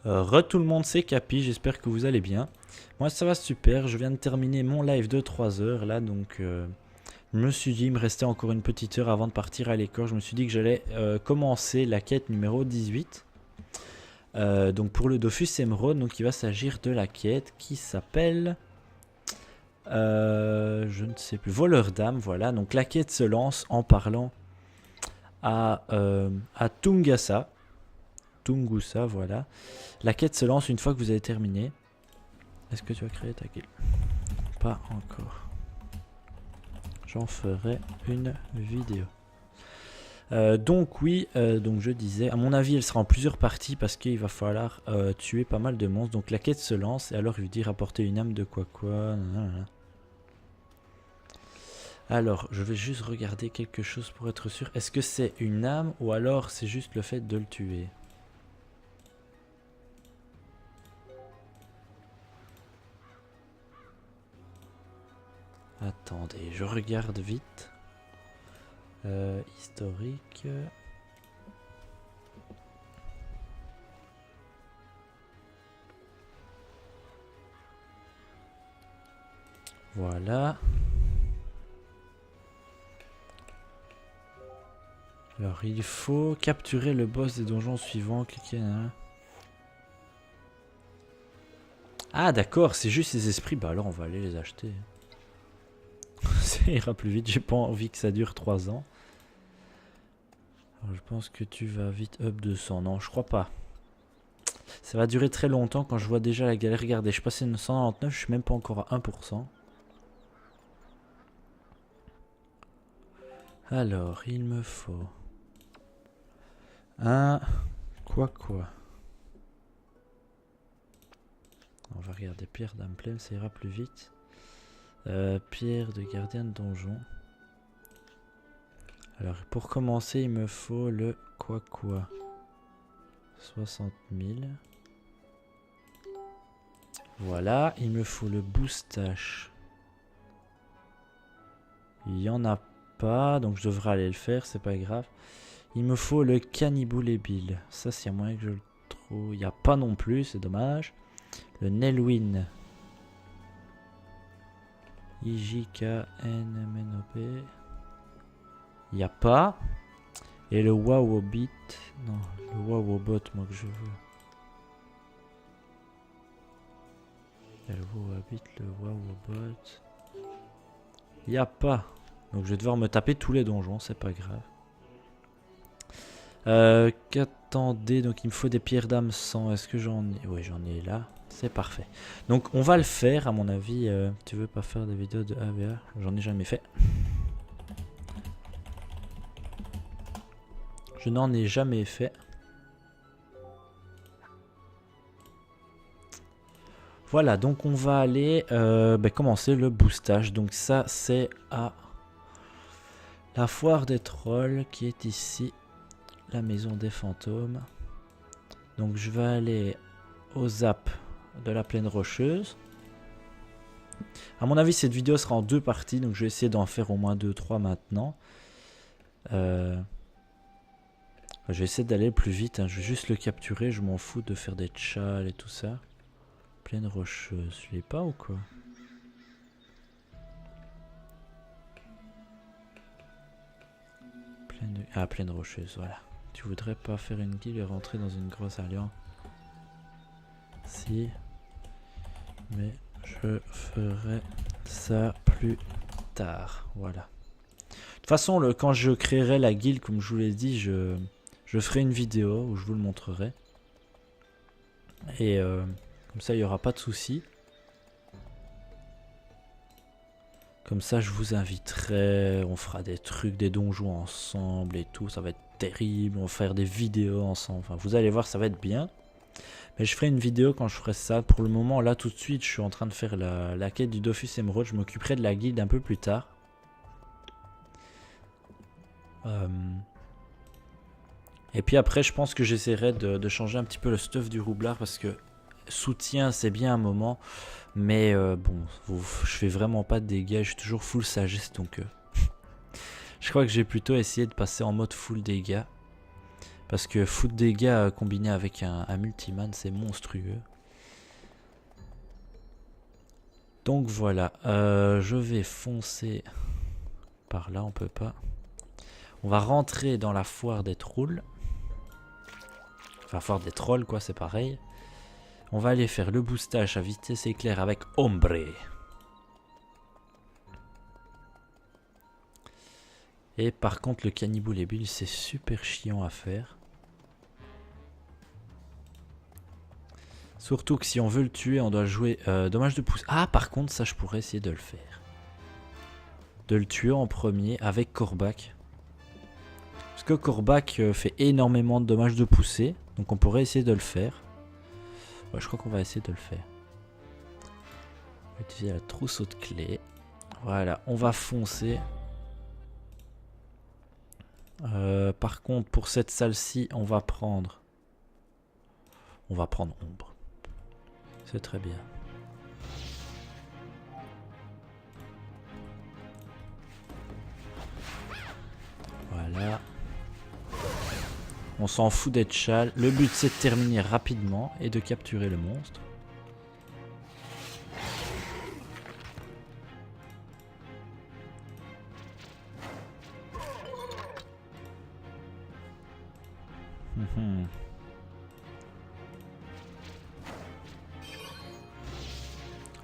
Tout le monde, c'est Capi, j'espère que vous allez bien. Moi ça va super, je viens de terminer mon live de 3 heures là, donc je me suis dit, il me restait encore une petite heure avant de partir à l'école. Je me suis dit que j'allais commencer la quête numéro 18. Donc pour le Dofus Emerald, donc il va s'agir de la quête qui s'appelle... je ne sais plus, voleur d'âme, voilà. Donc la quête se lance en parlant à Tungasa. Tungusa, voilà. La quête se lance une fois que vous avez terminé. Est-ce que tu as créé ta guilde? Pas encore. J'en ferai une vidéo. Donc oui, donc je disais, à mon avis elle sera en plusieurs parties parce qu'il va falloir tuer pas mal de monstres. Donc la quête se lance et alors il lui dit rapporter une âme de quoi. Nanana. Alors je vais juste regarder quelque chose pour être sûr. Est-ce que c'est une âme ou alors c'est juste le fait de le tuer? Attendez, je regarde vite. Historique. Voilà. Alors il faut capturer le boss des donjons suivants. Cliquez. Hein. Ah d'accord, c'est juste ces esprits. Bah alors on va aller les acheter. Ça ira plus vite, j'ai pas envie que ça dure 3 ans. Alors, je pense que tu vas vite up 200. Non, je crois pas. Ça va durer très longtemps quand je vois déjà la galère. Regardez, je suis passé de 199, je suis même pas encore à 1%. Alors, il me faut... un... quoi. On va regarder pierre d'âme pleine, ça ira plus vite. Pierre de gardien de donjon. Alors pour commencer il me faut le quoi 60 000. Voilà, il me faut le boostache. Il n'y en a pas, donc je devrais aller le faire, c'est pas grave. Il me faut le Cannibulébile. Ça s'il y a moyen que je le trouve. Il n'y a pas non plus, c'est dommage. Le Nelwyn. IJKNMNOP. Il n'y a pas. Et le Wawobit. Non, le Wawobot, moi que je veux. Il y a le Wawobit, le Wawobot. Il n'y a pas. Donc je vais devoir me taper tous les donjons, c'est pas grave. Qu'attendez, donc il me faut des pierres d'âme 100. Est-ce que j'en ai? Oui, j'en ai là. C'est parfait. Donc on va le faire, à mon avis. Tu veux pas faire des vidéos de AVA? J'en ai jamais fait. Je n'en ai jamais fait. Voilà, donc on va aller commencer le boostage. Donc ça, c'est à la foire des trolls qui est ici. La maison des fantômes. Donc je vais aller au zap de la plaine rocheuse. À mon avis, cette vidéo sera en 2 parties. Donc je vais essayer d'en faire au moins 2-3 maintenant. Je vais essayer d'aller plus vite. Hein. Je vais juste le capturer. Je m'en fous de faire des tchals et tout ça. Plaine rocheuse. Je l'ai pas ou quoi? Plaine rocheuse, voilà. Tu voudrais pas faire une guilde et rentrer dans une grosse alliance? Si. Mais je ferai ça plus tard. Voilà. De toute façon, quand je créerai la guilde, comme je vous l'ai dit, je ferai une vidéo où je vous le montrerai. Et comme ça, il n'y aura pas de soucis. Comme ça, je vous inviterai. On fera des trucs, des donjons ensemble et tout. Ça va être terrible. On va faire des vidéos ensemble. Enfin, vous allez voir, ça va être bien. Mais je ferai une vidéo quand je ferai ça. Pour le moment, là, tout de suite, je suis en train de faire la quête du Dofus Emerald. Je m'occuperai de la guilde un peu plus tard. Et puis après, je pense que j'essaierai de changer un petit peu le stuff du roublard. Parce que soutien, c'est bien un moment. Mais bon, je fais vraiment pas de dégâts. Je suis toujours full sagesse. Donc je crois que j'ai plutôt essayé de passer en mode full dégâts. Parce que foot dégâts combiné avec un multiman, c'est monstrueux. Donc voilà, je vais foncer par là, on peut pas. On va rentrer dans la foire des trolls. Enfin, foire des trolls, quoi, c'est pareil. On va aller faire le boostage à vitesse éclair avec Ombre. Et par contre, le Cannibulébule, c'est super chiant à faire. Surtout que si on veut le tuer, on doit jouer dommage de pouce. Ah, par contre, ça, je pourrais essayer de le faire. De le tuer en premier avec Corbac. Parce que Corbac fait énormément de dommages de poussée. Donc on pourrait essayer de le faire. Ouais, je crois qu'on va essayer de le faire. On va utiliser la trousseau de clés. Voilà, on va foncer. Par contre, pour cette salle-ci, on va prendre Ombre. C'est très bien. Voilà. On s'en fout d'être châle. Le but, c'est de terminer rapidement et de capturer le monstre.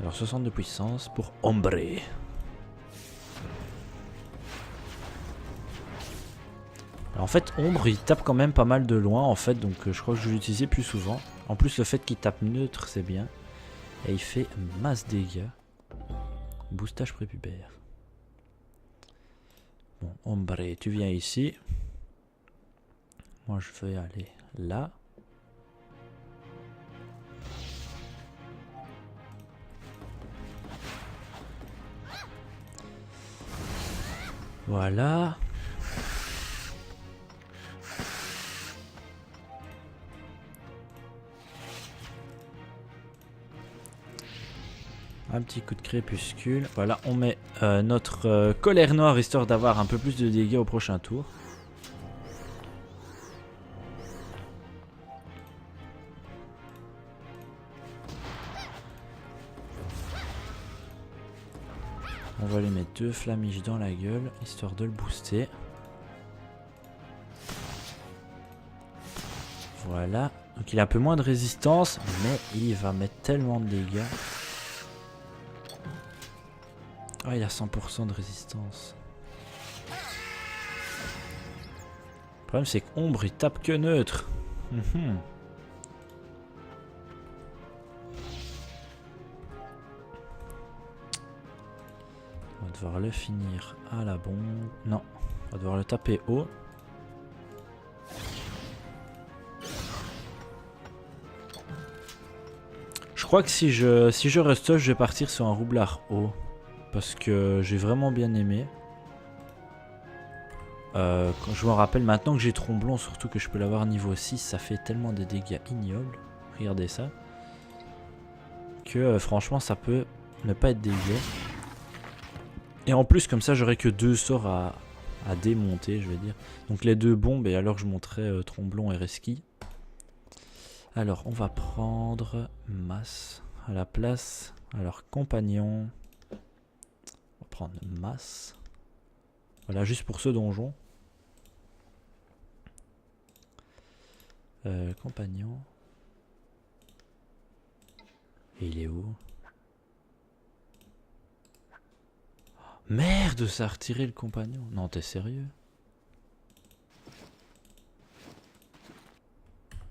Alors 60 de puissance pour Ombre. Alors en fait Ombre il tape quand même pas mal de loin en fait, donc je crois que je vais l'utiliser plus souvent. En plus le fait qu'il tape neutre c'est bien. Et il fait masse dégâts. Boostage prépubère. Bon Ombre tu viens ici. Moi je vais aller là. Voilà. Un petit coup de crépuscule. Voilà, on met notre colère noire histoire d'avoir un peu plus de dégâts au prochain tour. On va lui mettre 2 flamiches dans la gueule, histoire de le booster. Voilà. Donc il a un peu moins de résistance, mais il va mettre tellement de dégâts. Ah, il a 100% de résistance. Le problème c'est qu'Ombre il tape que neutre. On va devoir le finir à la bombe. Non, on va devoir le taper haut. Je crois que si je reste, je vais partir sur un roublard haut. Parce que j'ai vraiment bien aimé. Quand je me rappelle maintenant que j'ai Tromblon, surtout que je peux l'avoir niveau 6, ça fait tellement de dégâts ignobles. Regardez ça. Que franchement ça peut ne pas être dégueu. Et en plus comme ça j'aurai que 2 sorts à démonter je vais dire. Donc les 2 bombes et alors je monterai Tromblon et Reski. Alors on va prendre masse à la place. Alors compagnon. On va prendre masse. Voilà juste pour ce donjon. Compagnon. Et il est où? Merde, ça a retiré le compagnon. Non, t'es sérieux?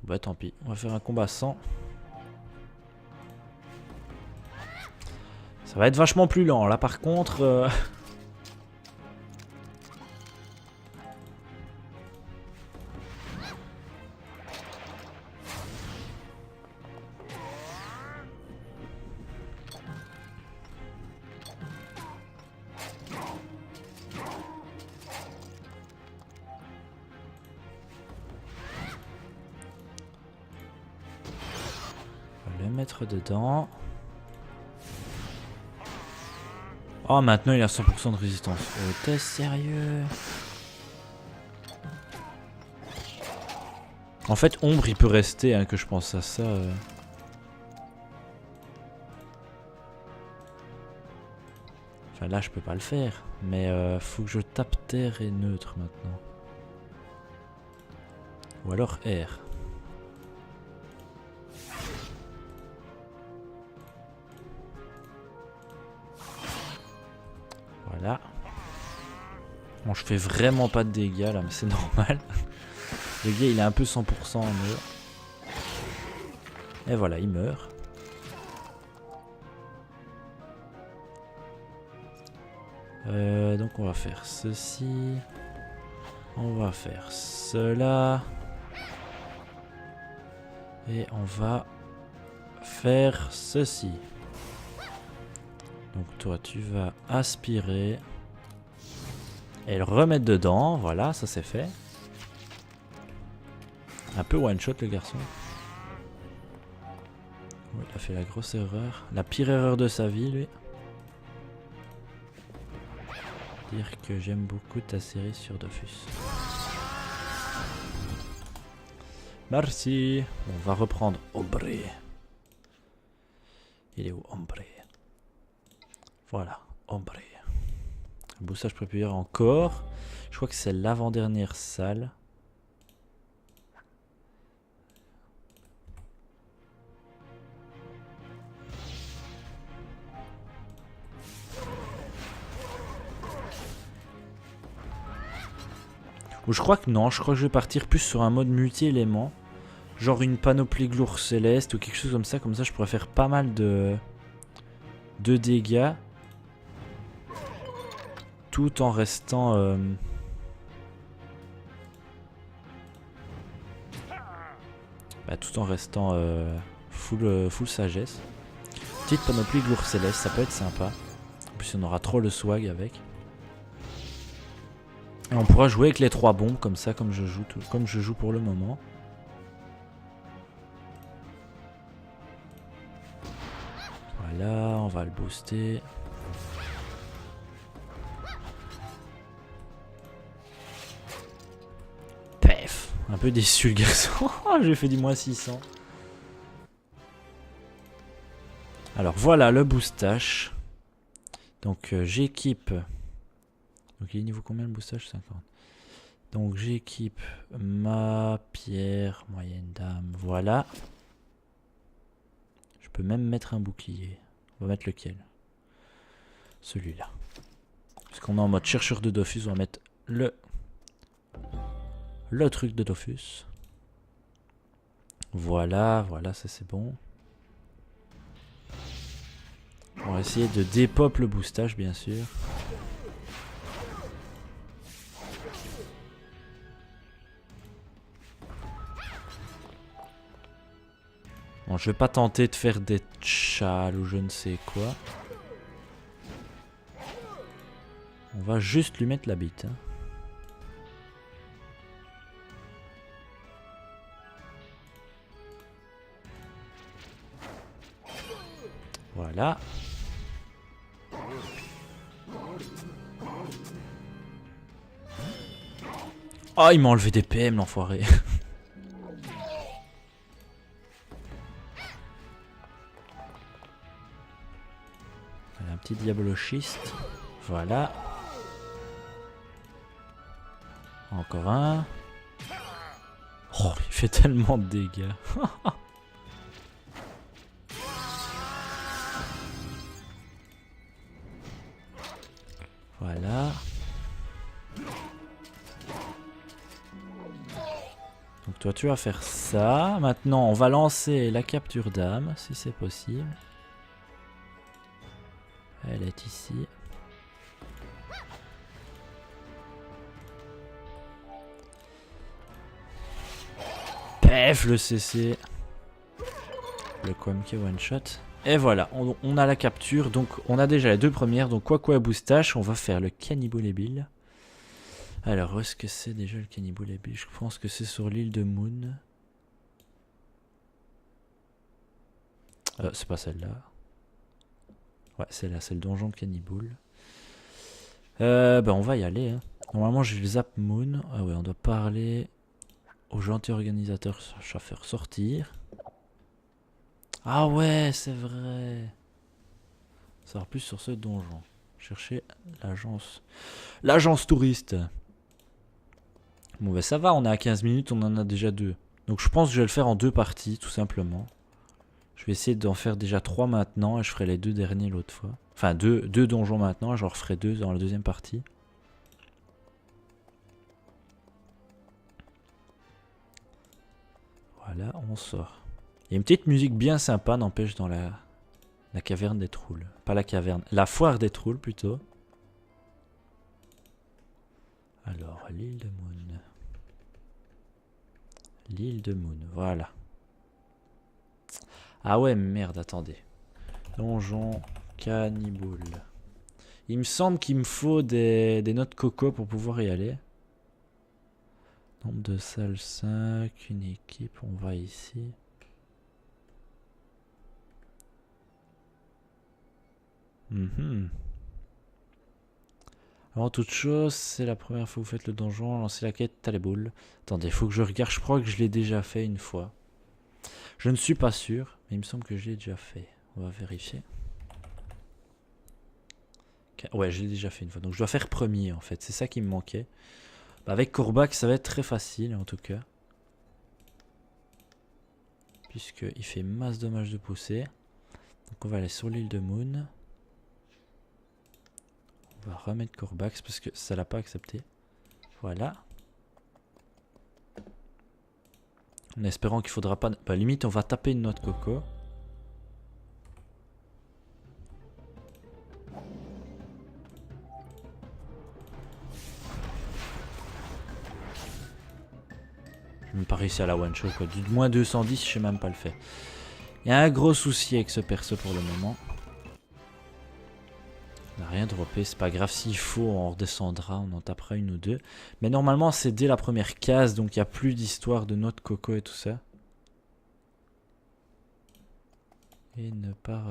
Bah tant pis, on va faire un combat sans. Ça va être vachement plus lent. Là par contre... le mettre dedans. Oh, maintenant il a 100% de résistance. Oh, t'es sérieux? En fait, Ombre, il peut rester, hein, que je pense à ça. Enfin, là, je peux pas le faire. Mais faut que je tape terre et neutre maintenant. Ou alors R. Voilà. Bon, je fais vraiment pas de dégâts là, mais c'est normal. Le gars, il est un peu 100% en eux. Et voilà, il meurt. Donc on va faire ceci. On va faire cela. Et on va faire ceci. Donc toi, tu vas aspirer. Et le remettre dedans. Voilà, ça c'est fait. Un peu one shot le garçon. Oui, il a fait la grosse erreur. La pire erreur de sa vie, lui. Dire que j'aime beaucoup ta série sur Dofus. Merci. On va reprendre Ombre. Il est où Ombre? Voilà, Ombre. Boostage prépulaire encore. Je crois que c'est l'avant-dernière salle. Ou je crois que non, je crois que je vais partir plus sur un mode multi-éléments. Genre une panoplie gloire céleste ou quelque chose comme ça. Comme ça, je pourrais faire pas mal de dégâts. Tout en restant... tout en restant full sagesse. Petite panoplie gloire céleste, ça peut être sympa. En plus, on aura trop le swag avec. Et on pourra jouer avec les 3 bombes comme ça, comme je joue pour le moment. Voilà, on va le booster. Pef, un peu déçu le garçon. J'ai fait du moins 600. Alors voilà le boostage. Donc j'équipe. Donc il est niveau combien le boostage? 50. Donc j'équipe ma pierre, moyenne dame, voilà. Je peux même mettre un bouclier. On va mettre lequel? Celui-là. Parce qu'on est en mode chercheur de Dofus, on va mettre le truc de Dofus. Voilà, voilà, ça c'est bon. On va essayer de dépop le boostage bien sûr. Bon, je vais pas tenter de faire des tchals ou je ne sais quoi. On va juste lui mettre la bite. Hein. Voilà. Oh, il m'a enlevé des PM, l'enfoiré. Un petit diabloschiste. Voilà. Encore un. Oh, il fait tellement de dégâts. Voilà. Donc toi tu vas faire ça. Maintenant on va lancer la capture d'âme si c'est possible. Elle est ici. Pef le CC. Le Quamke one shot. Et voilà, on a la capture. Donc on a déjà les 2 premières. Donc quoi boostache, on va faire le Cannibal. Alors, où est-ce que c'est déjà le Cannibal? Je pense que c'est sur l'île de Moon. C'est pas celle-là. Ouais, c'est là, c'est le donjon Cannibal. On va y aller. Hein. Normalement, je zappe Moon. Ah ouais, on doit parler au gentil organisateur chauffeur sortir. Ah ouais, c'est vrai. Ça va plus sur ce donjon. Chercher l'agence. L'agence touriste. Bon ben ça va, on est à 15 minutes, on en a déjà 2. Donc je pense que je vais le faire en 2 parties, tout simplement. Je vais essayer d'en faire déjà 3 maintenant et je ferai les 2 derniers l'autre fois. Enfin 2 donjons maintenant et j'en referai 2 dans la deuxième partie. Voilà, on sort. Il y a une petite musique bien sympa, n'empêche, dans la caverne des Troules. Pas la caverne, la foire des Troules plutôt. Alors, l'île de Moon. L'île de Moon, voilà. Ah ouais, merde, attendez. Donjon Cannibal. Il me semble qu'il me faut des noix de coco pour pouvoir y aller. Nombre de salles 5, une équipe, on va ici. Avant toute chose, c'est la première fois que vous faites le donjon, lancez la quête, t'as les boules. Attendez, faut que je regarde, je crois que je l'ai déjà fait une fois. Je ne suis pas sûr, mais il me semble que je l'ai déjà fait. On va vérifier. Ouais, je l'ai déjà fait une fois, donc je dois faire premier en fait, c'est ça qui me manquait. Bah, avec Corbac, ça va être très facile en tout cas. Puisqu'il fait masse dommages de poussée. Donc on va aller sur l'île de Moon. On va remettre Corbax parce que ça l'a pas accepté. Voilà. En espérant qu'il faudra pas... Bah limite on va taper une noix de coco. Je même pas réussi à la one shot quoi. Du moins 210 je sais même pas le faire. Il y a un gros souci avec ce perso pour le moment. On n'a rien droppé, c'est pas grave, s'il faut on redescendra, on en tapera une ou deux. Mais normalement c'est dès la première case, donc il n'y a plus d'histoire de noix de coco et tout ça. Et ne pas...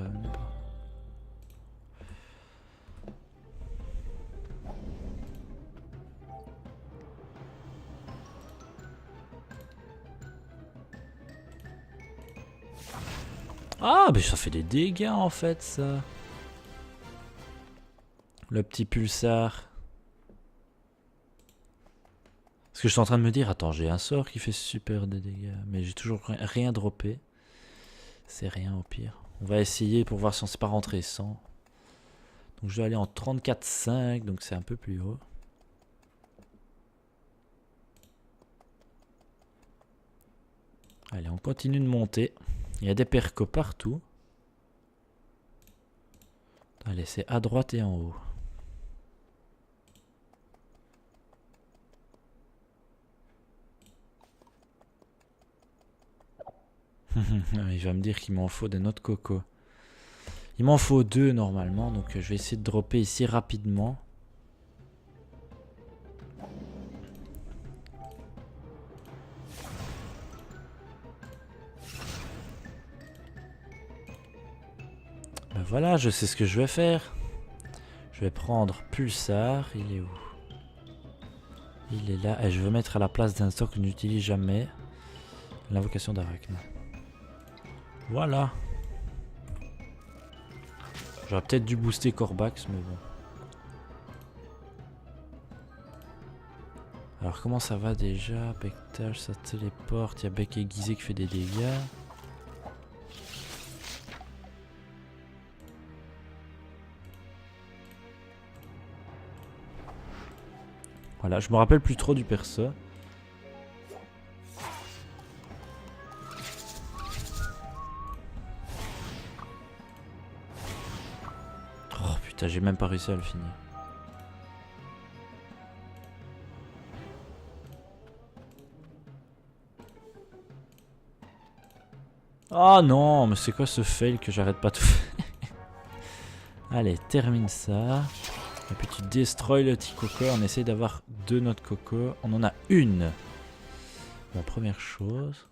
Ah, mais ça fait des dégâts en fait ça. Le petit pulsar. Parce que je suis en train de me dire, attends, j'ai un sort qui fait super des dégâts. Mais j'ai toujours rien droppé. C'est rien au pire. On va essayer pour voir si on ne s'est pas rentré sans. Donc je dois aller en 34,5, donc c'est un peu plus haut. Allez, on continue de monter. Il y a des percos partout. Allez, c'est à droite et en haut. Il va me dire qu'il m'en faut des noix de coco. Il m'en faut 2 normalement, donc je vais essayer de dropper ici rapidement. Ben voilà, je sais ce que je vais faire. Je vais prendre Pulsar, il est où? Il est là, et je vais mettre à la place d'un sort que je n'utilise jamais. L'invocation d'Arachne. Voilà. J'aurais peut-être dû booster Corbax, mais bon. Alors comment ça va déjà? Bectage, ça téléporte. Il y a Bec aiguisé qui fait des dégâts. Voilà, je me rappelle plus trop du perso. Oh putain, j'ai même pas réussi à le finir. Oh non, mais c'est quoi ce fail que j'arrête pas de faire? Allez, termine ça. Et puis tu destroy le petit coco. On essaye d'avoir 2 noix de coco. On en a une. Bon, première chose.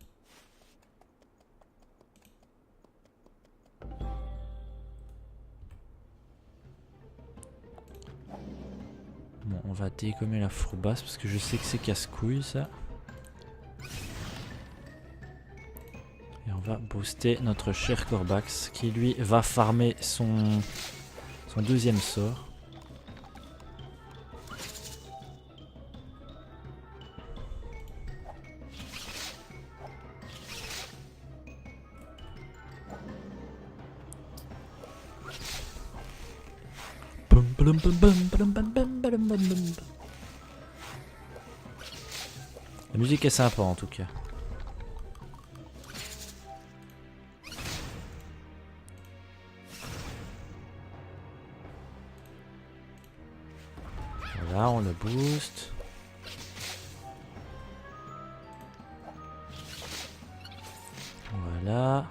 Bon, on va dégommer la fourbasse parce que je sais que c'est casse-couille ça. Et on va booster notre cher Corbax qui lui va farmer son deuxième sort. La musique est sympa en tout cas. Voilà, on le booste. Voilà.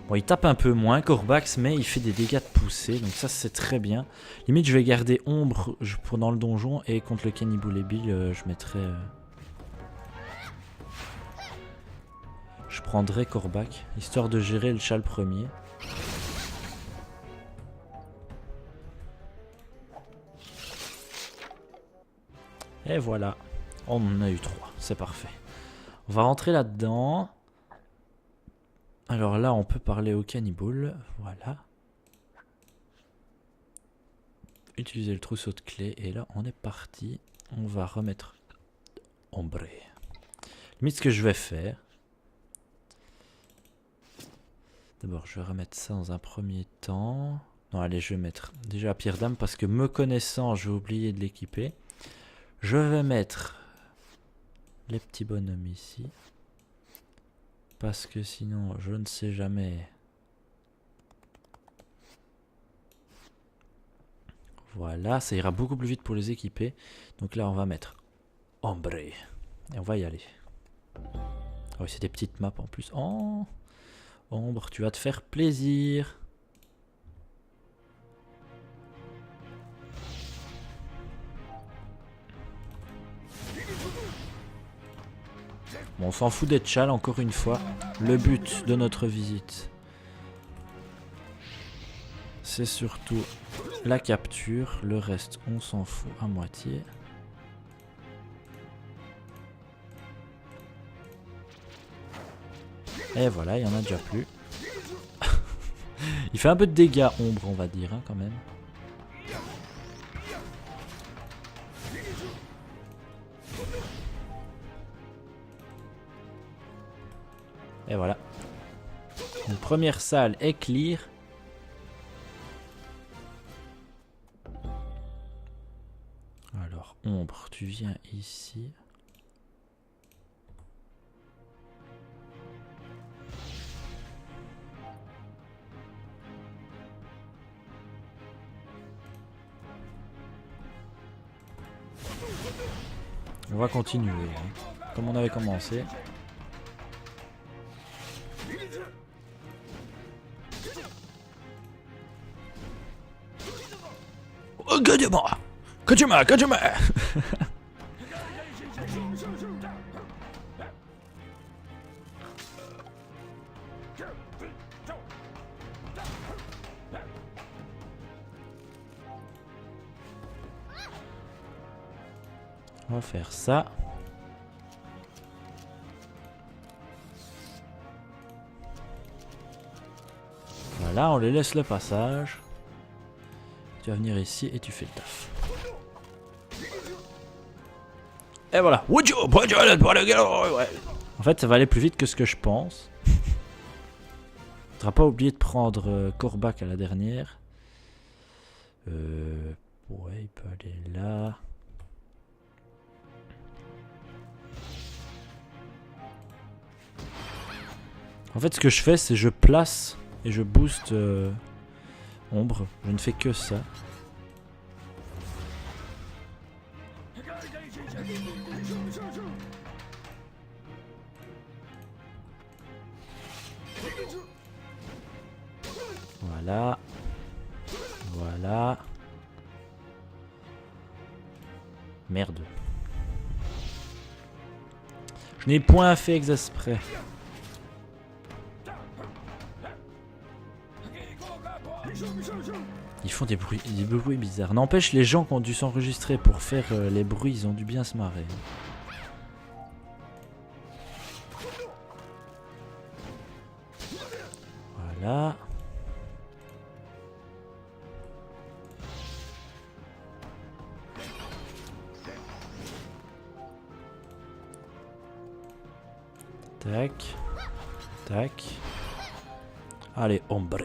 Bon, il tape un peu moins Corbax, mais il fait des dégâts de poussée, donc ça c'est très bien. Limite je vais garder Ombre pour dans le donjon, et contre le Cannibal et Bill je mettrai... je prendrai Corbac, histoire de gérer le chat le premier. Et voilà, on en a eu 3, c'est parfait. On va rentrer là-dedans. Alors là, on peut parler au Cannibal, voilà. Utiliser le trousseau de clés, et là, on est parti. On va remettre Ombre. Limite, ce que je vais faire... D'abord, je vais remettre ça dans un premier temps. Non, allez, je vais mettre déjà Pierre d'âme, parce que me connaissant, je vais oublier de l'équiper. Je vais mettre les petits bonhommes ici. Parce que sinon, je ne sais jamais. Voilà, ça ira beaucoup plus vite pour les équiper. Donc là, on va mettre Ombre. Et on va y aller. Oh, c'est des petites maps en plus. Oh, Ombre, tu vas te faire plaisir. Bon, on s'en fout d'être chal encore une fois. Le but de notre visite, c'est surtout la capture. Le reste, on s'en fout à moitié. Et voilà, il y en a déjà plus. Il fait un peu de dégâts, Ombre, on va dire, hein, quand même. Et voilà. Une première salle est clear. Alors, Ombre, tu viens ici. On va continuer, hein, comme on avait commencé. Que tu m'as On va faire ça. Voilà, on les laisse le passage. Tu vas venir ici et tu fais le taf. Et voilà. En fait, ça va aller plus vite que ce que je pense. Faudra pas oublier de prendre Corbac à la dernière. Ouais, il peut aller là. En fait, ce que je fais, c'est je place et je booste Ombre. Je ne fais que ça. Voilà. Voilà. Merde. Je n'ai point fait exprès. Ils font des bruits bizarres. N'empêche, les gens qui ont dû s'enregistrer pour faire les bruits, ils ont dû bien se marrer. Voilà. Tac. Tac. Allez, ombre.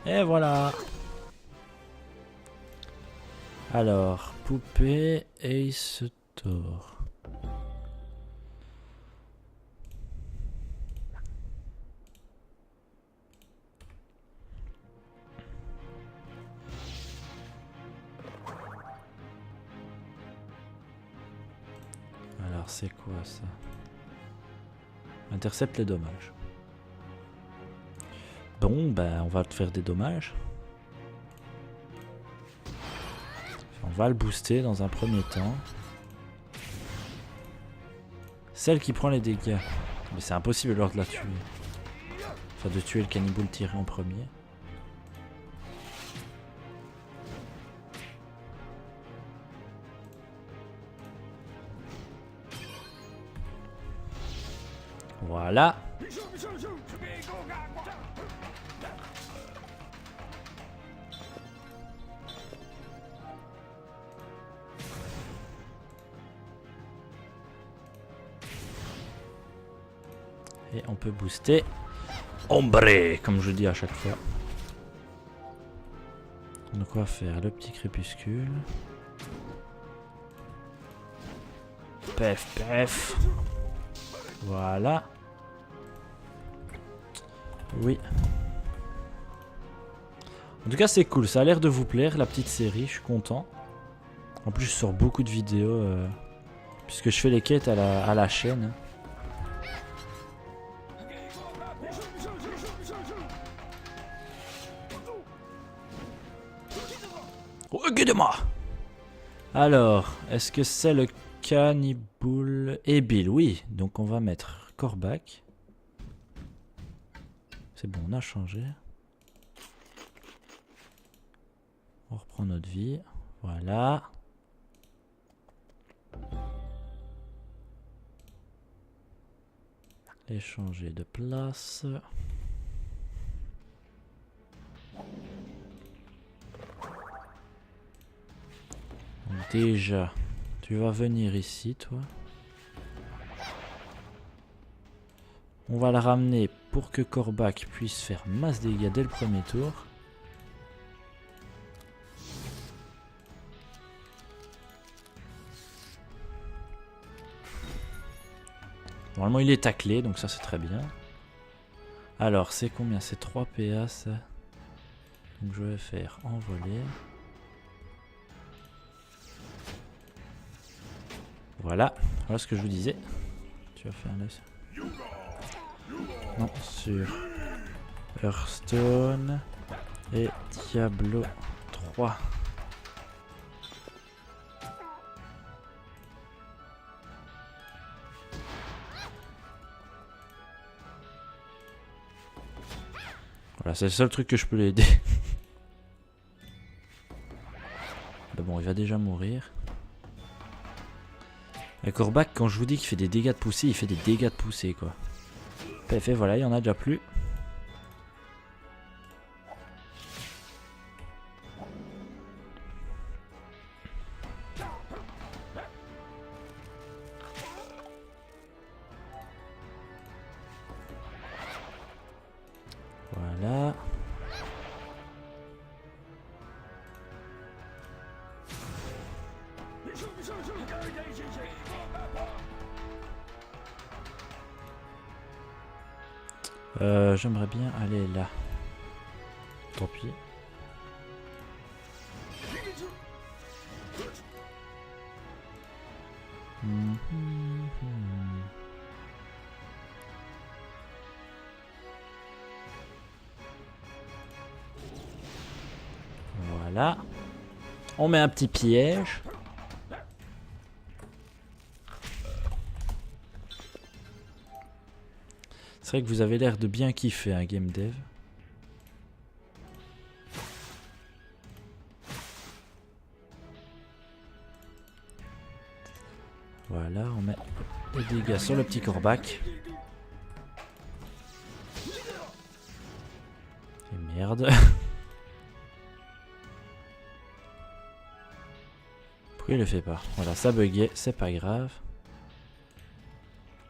Et voilà. Alors, poupée Ace Tour. Alors, c'est quoi ça? Intercepte les dommages. Bon, ben, on va te faire des dommages. On va le booster dans un premier temps. Celle qui prend les dégâts. Mais c'est impossible alors de la tuer. Enfin, de tuer le cannibale tiré en premier. Voilà. Et on peut booster ombre, comme je dis à chaque fois. Donc on va faire le petit crépuscule. Pef, pef. Voilà. Oui. En tout cas c'est cool, ça a l'air de vous plaire la petite série, je suis content. En plus je sors beaucoup de vidéos puisque je fais les quêtes à la chaîne. Regardez-moi. Alors, est-ce que c'est le cannibale et Bill? Oui, donc on va mettre Corbac. C'est bon, on a changé. On reprend notre vie. Voilà. Et changer de place. Donc déjà, tu vas venir ici, toi. On va la ramener pour que Corbac puisse faire masse dégâts dès le premier tour. Normalement il est taclé, donc ça c'est très bien. Alors c'est combien? C'est 3 PA ça. Donc je vais faire envoler. Voilà, voilà ce que je vous disais. Tu vas faire là. Non, sur Hearthstone et Diablo 3. Voilà, c'est le seul truc que je peux l'aider. Bah bon, il va déjà mourir. Et Corbac, quand je vous dis qu'il fait des dégâts de poussée, il fait des dégâts de poussée quoi. PF, voilà, il y en a déjà plus. Voilà. J'aimerais bien aller là. Tant pis. Voilà. On met un petit piège. C'est vrai que vous avez l'air de bien kiffer un game dev. Voilà, on met des dégâts sur le petit Corbac. Et merde. Pourquoi il le fait pas? Voilà, ça buguait, c'est pas grave.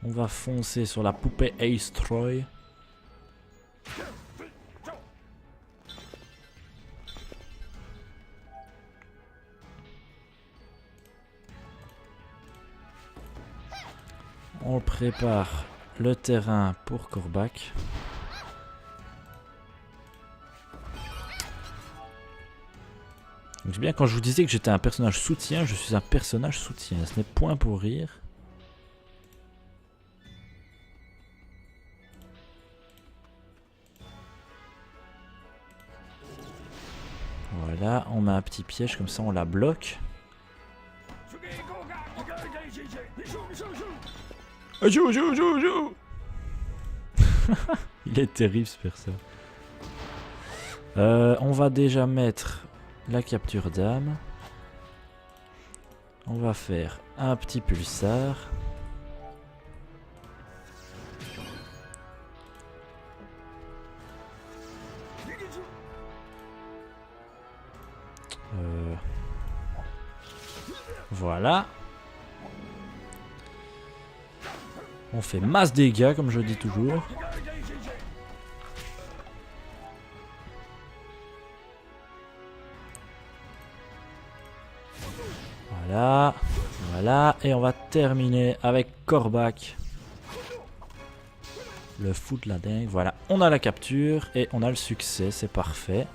On va foncer sur la poupée Ace Troy. On prépare le terrain pour Corbac. Donc c'est bien quand je vous disais que j'étais un personnage soutien, je suis un personnage soutien. Ce n'est point pour rire. Voilà, on met un petit piège comme ça, on la bloque. Il est terrible ce perso. On va déjà mettre la capture d'âme. On va faire un petit pulsar. Voilà. On fait masse dégâts comme je dis toujours. Voilà. Voilà. Et on va terminer avec Corbac. Le fou de la dingue. Voilà. On a la capture et on a le succès. C'est parfait.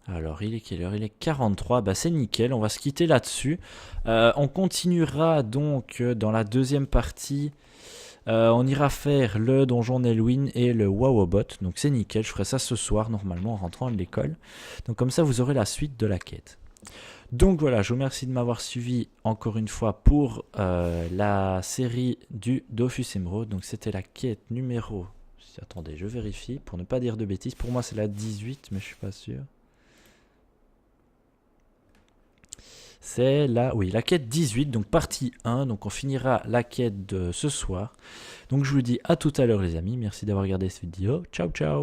Alors, il est quelle heure? Il est 43, bah c'est nickel, on va se quitter là-dessus. On continuera donc dans la deuxième partie. On ira faire le donjon Nelwyn et le Wowobot. Donc c'est nickel, je ferai ça ce soir normalement en rentrant de l'école. Donc comme ça vous aurez la suite de la quête. Donc voilà, je vous remercie de m'avoir suivi encore une fois pour la série du Dofus Emerald. Donc c'était la quête numéro... Attendez, je vérifie pour ne pas dire de bêtises. Pour moi c'est la 18 mais je suis pas sûr. C'est la, oui, la quête 18, donc partie 1. Donc on finira la quête de ce soir. Donc je vous dis à tout à l'heure les amis. Merci d'avoir regardé cette vidéo. Ciao ciao.